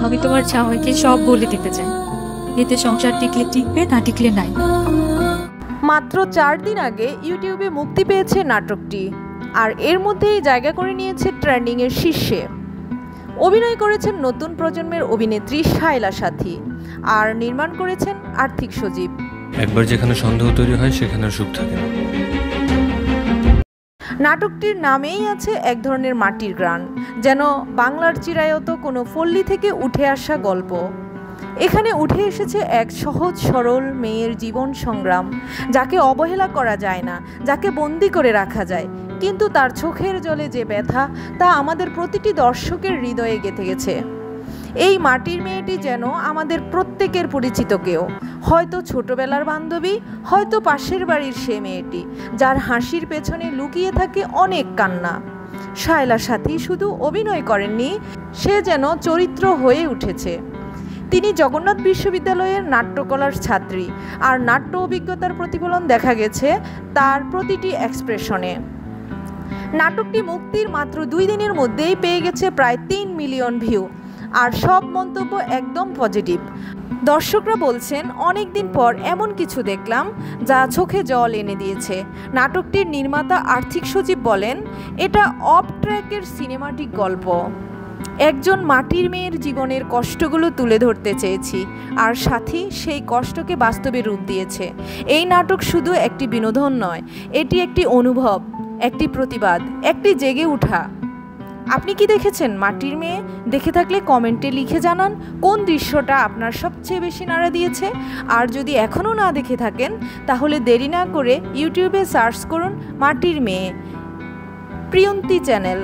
আমি তোমার জামাইকে সব বলে দিতে চাই, এতে সংসার টিকলে টিকবে, না টিকলে নাই। মাত্র 4 দিন আগে ইউটিউবে মুক্তি পেয়েছে নাটকটি, আর এর মধ্যেই জায়গা করে নিয়েছে ট্রেন্ডিংয়ের শীর্ষে। অভিনয় করেছেন নতুন প্রজন্মের অভিনেত্রী শায়লা সাথী, আর নির্মাণ করেছেন আর্থিক সজীব। একবার যেখানে সন্দেহ তৈরি হয় সেখানে সুখ থাকে না। নাটকটির নামেই আছে এক ধরনের মাটির গ্রান, যেন বাংলার চিরায়ত কোনো পল্লী থেকে উঠে আসা গল্প। এখানে উঠে এসেছে এক সহজ সরল মেয়ের জীবন সংগ্রাম, যাকে অবহেলা করা যায় না, যাকে বন্দি করে রাখা যায়, কিন্তু তার চোখের জলে যে ব্যথা তা আমাদের প্রতিটি দর্শকের হৃদয়ে গেঁথে গেছে। এই মাটির মেয়েটি যেন আমাদের প্রত্যেকের পরিচিত কেউ, হয়তো ছোটবেলার বান্ধবী, হয়তো পাশের বাড়ির সে মেয়েটি যার হাসির পেছনে লুকিয়ে থাকে অনেক কান্না। শায়লা সাথী শুধু অভিনয় করেননি, সে যেন চরিত্র হয়ে উঠেছে। তিনি জগন্নাথ বিশ্ববিদ্যালয়ের নাট্যকলার ছাত্রী, আর নাট্য অভিজ্ঞতার প্রতিফলন দেখা গেছে তার প্রতিটি এক্সপ্রেশনে। নাটকটি মুক্তির মাত্র 2 দিনের মধ্যেই পেয়ে গেছে প্রায় 3 মিলিয়ন ভিউ, আর সব মন্তব্য একদম পজিটিভ। দর্শকরা বলছেন, অনেক দিন পর এমন কিছু দেখলাম যা চোখে জল এনে দিয়েছে। নাটকটির নির্মাতা আর্থিক সজীব বলেন, এটা অফ ট্র্যাকের সিনেমাটিক গল্প। একজন মাটির মেয়ের জীবনের কষ্টগুলো তুলে ধরতে চেয়েছি, আর সাথী সেই কষ্টকে বাস্তবে রূপ দিয়েছে। এই নাটক শুধু একটি বিনোদন নয়, এটি একটি অনুভব, একটি প্রতিবাদ, একটি জেগে ওঠা। আপনি কি দেখেছেন মাটির মেয়ে? দেখে থাকলে কমেন্টে লিখে জানান কোন দৃশ্যটা আপনার সবচেয়ে বেশি নাড়া দিয়েছে। আর যদি এখনও না দেখে থাকেন তাহলে দেরি না করে ইউটিউবে সার্চ করুন মাটির মেয়ে, প্রিয়ন্তী চ্যানেল।